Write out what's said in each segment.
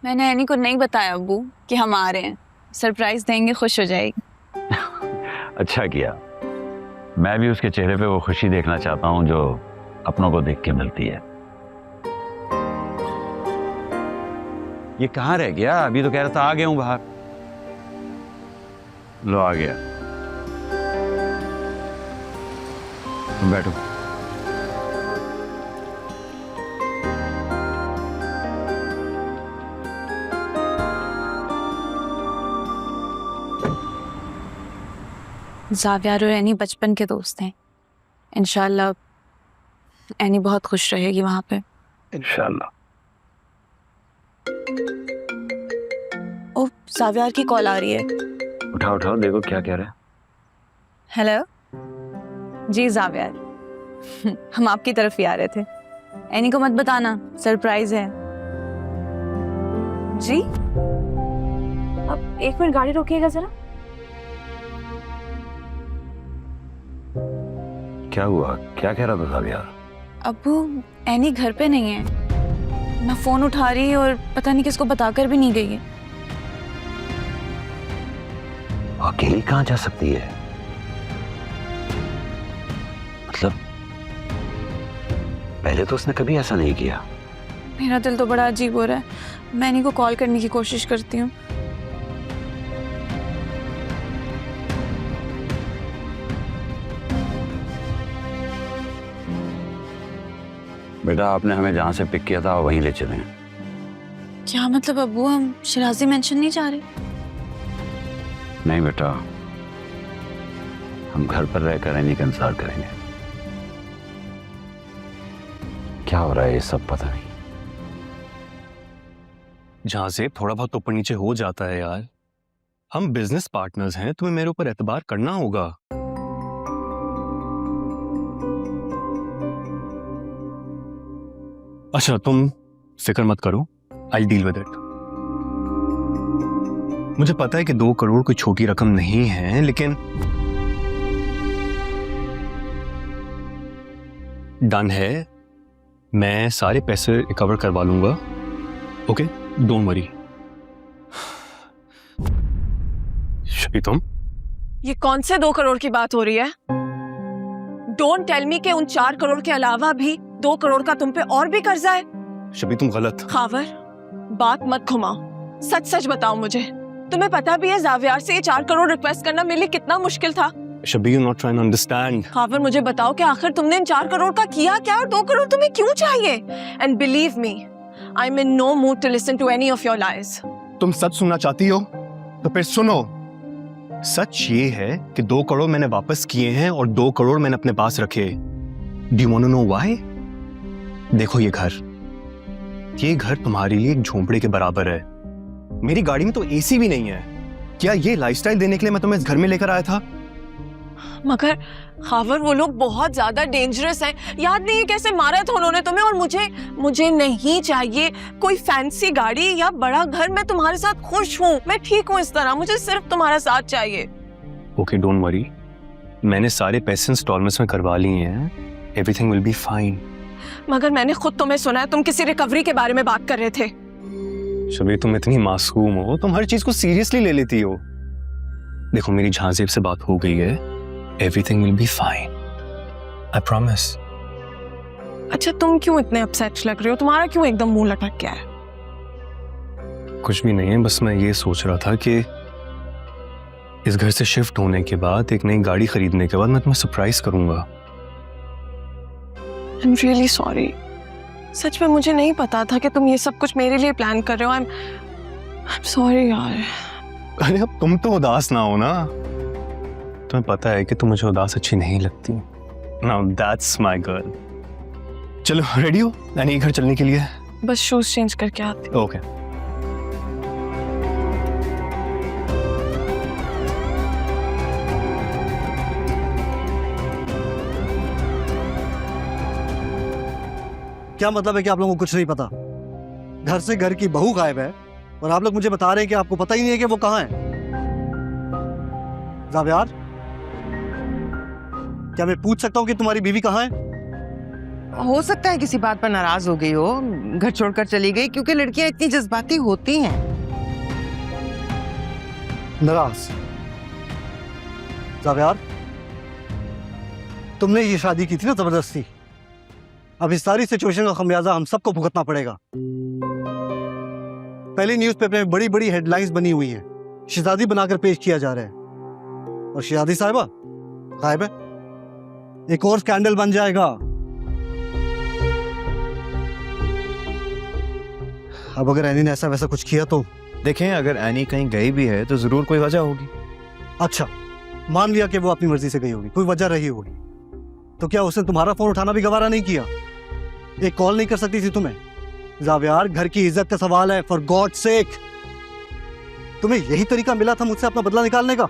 मैंने एनी को नहीं बताया अब्बू कि हम आ रहे हैं। सरप्राइज देंगे, खुश हो जाएगी। अच्छा किया। मैं भी उसके चेहरे पे वो खुशी देखना चाहता हूँ जो अपनों को देख के मिलती है। ये कहाँ रह गया? अभी तो कह रहा था आ गया हूँ बाहर। लो आ गया। तुम बैठो। ज़ावियार और एनी बचपन के दोस्त हैं। इंशाल्लाह एनी बहुत खुश रहेगी वहां पे। इंशाल्लाह। ओ, ज़ावियार की कॉल आ रही है। उठाओ उठाओ, देखो क्या कह रहा है। हेलो जी ज़ावियार, हम आपकी तरफ ही आ रहे थे। एनी को मत बताना, सरप्राइज है। जी अब 1 मिनट गाड़ी रोकिएगा जरा। क्या हुआ? क्या कह रहा था ज़ावियार? अब्बू एनी घर पे नहीं है। मैं फोन उठा रही और पता नहीं किसको बताकर भी नहीं गई है। अकेली कहाँ जा सकती है? मतलब पहले तो उसने कभी ऐसा नहीं किया। मेरा दिल तो बड़ा अजीब हो रहा है। मैं एनी को कॉल करने की कोशिश करती हूँ। बेटा आपने हमें जहां से पिक किया था वहीं ले चलें। क्या मतलब अब्बू, हम शिराजी मेंशन नहीं जा रहे? नहीं बेटा, हम घर पर रहकर एनी का इंतजार करेंगे। क्या हो रहा है ये सब पता नहीं। जहां से थोड़ा बहुत ऊपर नीचे हो जाता है यार। हम बिजनेस पार्टनर्स हैं, तुम्हें मेरे ऊपर एतबार करना होगा। अच्छा तुम फिक्र मत करो, आई डील विद इट। मुझे पता है कि 2 करोड़ कोई छोटी रकम नहीं है, लेकिन डन है। मैं सारे पैसे रिकवर करवा लूंगा। Okay don't worry. शबी तुम ये कौन से 2 करोड़ की बात हो रही है? डोंट टेल मी कि उन 4 करोड़ के अलावा भी 2 करोड़ का तुम पे और भी कर्जा है। शबी तुम गलत। खावर बात मत घुमाओ, सच सच बताओ मुझे। तुम्हें पता भी है ज़ावियार से ये 4 करोड़ रिक्वेस्ट करना मेरे लिए कितना मुश्किल था। Shabi you not trying to understand. Khawar मुझे बताओ कि आखिर तुमने इन 4 करोड़ का किया क्या और 2 करोड़ तुम्हें क्यों चाहिए? And believe me, I am in no mood to listen to any of your lies. तुम सच सुनना चाहती हो तो फिर सुनो। सच ये है कि 2 करोड़ मैंने वापस किए हैं और 2 करोड़ मैंने अपने पास रखे। Do you want to know why? देखो ये घर तुम्हारे लिए एक झोंपड़े के बराबर है। मेरी गाड़ी में तो एसी भी नहीं है। क्या ये लाइफस्टाइल देने के लिए मैं तुम्हें इस घर में लेकर आया था? मगर खावर वो लोग बहुत ज्यादा डेंजरस हैं। याद नहीं है कैसे मारा था उन्होंने तुम्हें? और मुझे नहीं चाहिए कोई फैंसी गाड़ी या बड़ा घर। मैं तुम्हारे साथ खुश हूँ, मैं ठीक हूँ इस तरह। मुझे सिर्फ तुम्हारा साथ चाहिए। ओके डोंट वरी, मैंने सारे पैसे इंस्टॉलमेंट्स में करवा लिए हैं। Everything will be fine. मगर मैंने खुद तुम्हें सुना है तुम किसी रिकवरी के बारे में बात कर रहे थे। शबी तुम इतनी मासूम हो, तुम हर चीज को सीरियसली ले लेती हो। देखो मेरी झांसेब से बात हो गई है। Everything will be fine, I promise. अच्छा तुम क्यों इतने अपसेट लग रहे हो? तुम्हारा क्यों एकदम मुंह लटक गया है? कुछ भी नहीं है, बस मैं ये सोच रहा था कि इस घर से शिफ्ट होने के बाद, एक नई गाड़ी खरीदने के बाद मैं तुम्हें सरप्राइज करूंगा। I'm really sorry. सच में मुझे नहीं पता था कि तुम ये सब कुछ मेरे लिए प्लान कर रहे हो। I'm sorry यार। अरे अब तुम तो उदास ना हो ना। तुम्हें पता है कि तुम मुझे उदास अच्छी नहीं लगती। Now that's my girl. चलो रेडी हो? यानी घर चलने के लिए? बस शूज चेंज करके आती। ओके क्या मतलब है कि आप लोगों को कुछ नहीं पता? घर से घर की बहू गायब है और आप लोग मुझे बता रहे हैं कि आपको पता ही नहीं है कि वो कहाँ है। ज़ावियार, क्या मैं पूछ सकता हूँ कि तुम्हारी बीवी कहाँ है? हो सकता है किसी बात पर नाराज हो गई हो, घर छोड़कर चली गई, क्योंकि लड़कियां इतनी जज्बाती होती हैं। नाराज? जावेद, तुमने ये शादी की थी ना जबरदस्ती। अब इस सारी सिचुएशन का खमियाजा हम सबको भुगतना पड़ेगा। पहले न्यूज़पेपर में बड़ी बड़ी हेडलाइंस बनी हुई हैं, शहजादी बनाकर पेश किया जा रहा है, और शहजादी साहिबा गायब है। एक और स्कैंडल बन जाएगा। अब अगर एनी ने ऐसा वैसा कुछ किया तो? देखें, अगर एनी कहीं गई भी है तो जरूर कोई वजह होगी। अच्छा, मान लिया कि वो अपनी मर्जी से गई होगी, कोई वजह रही होगी, तो क्या उसने तुम्हारा फोन उठाना भी गवारा नहीं किया? एक कॉल नहीं कर सकती थी तुम्हें? जावियार, घर की इज्जत का सवाल है, फॉर गॉड सेक। तुम्हें यही तरीका मिला था मुझसे अपना बदला निकालने का?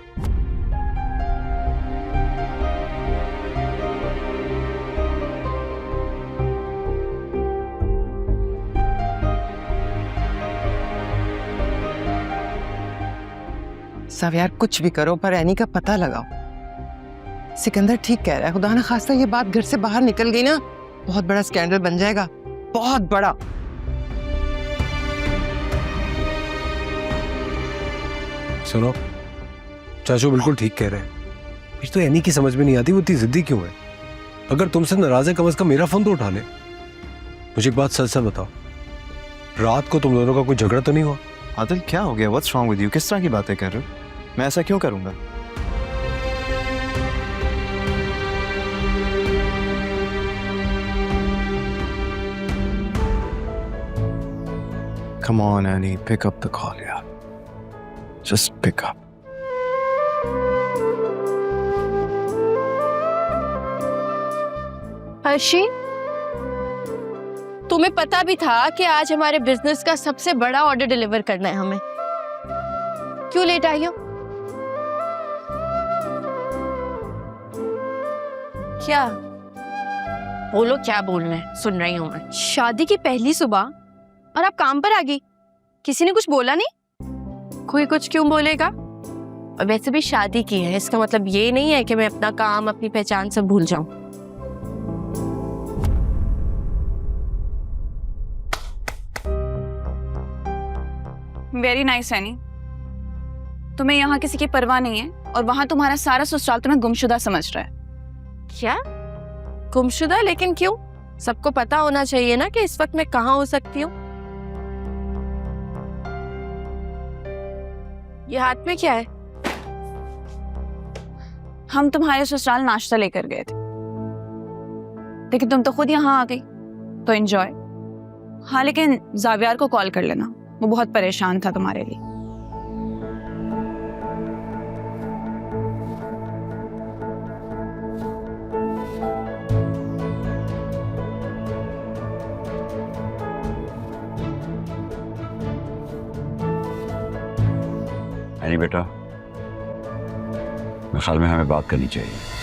जावियार, कुछ भी करो पर एनी का पता लगाओ। सिकंदर ठीक कह रहा है, खुदा न खास्ता ये बात घर से बाहर निकल गई ना, बहुत बड़ा स्कैंडल बन जाएगा, बहुत बड़ा। सुनो, चाचू बिल्कुल ठीक कह रहे हैं। मुझे तो एनी की समझ में नहीं आती वो इतनी जिद्दी क्यों है। अगर तुमसे नाराज है, कम से कम मेरा फोन तो उठा ले। मुझे एक बात सच सच बताओ, रात को तुम दोनों का कोई झगड़ा तो नहीं हुआ? आदिल, क्या हो गया? What's wrong with you? किस तरह की बातें कर रहे हो? मैं ऐसा क्यों करूंगा? Come on, Annie, pick up the call, यार. Just pick up. अर्शी, तुम्हें पता भी था कि आज हमारे बिजनेस का सबसे बड़ा ऑर्डर डिलीवर करना है हमें। क्यों लेट आई हो? क्या बोलो, क्या बोलना है, सुन रही हूँ मैं। शादी की पहली सुबह और आप काम पर आ गई, किसी ने कुछ बोला नहीं? कोई कुछ क्यों बोलेगा? और वैसे भी शादी की है, इसका मतलब ये नहीं है कि मैं अपना काम, अपनी पहचान सब भूल जाऊं। वेरी नाइस एनी, तुम्हें यहाँ किसी की परवाह नहीं है और वहां तुम्हारा सारा ससुराल तुम्हें गुमशुदा समझ रहा है। क्या गुमशुदा? लेकिन क्यों? सबको पता होना चाहिए ना कि इस वक्त मैं कहाँ हो सकती हूँ। ये हाथ में क्या है? हम तुम्हारे ससुराल नाश्ता लेकर गए थे, लेकिन तुम तो खुद यहाँ आ गई, तो एंजॉय। हाँ, लेकिन जावियार को कॉल कर लेना, वो बहुत परेशान था तुम्हारे लिए। एनी बेटा, मेरे ख्याल में हमें बात करनी चाहिए।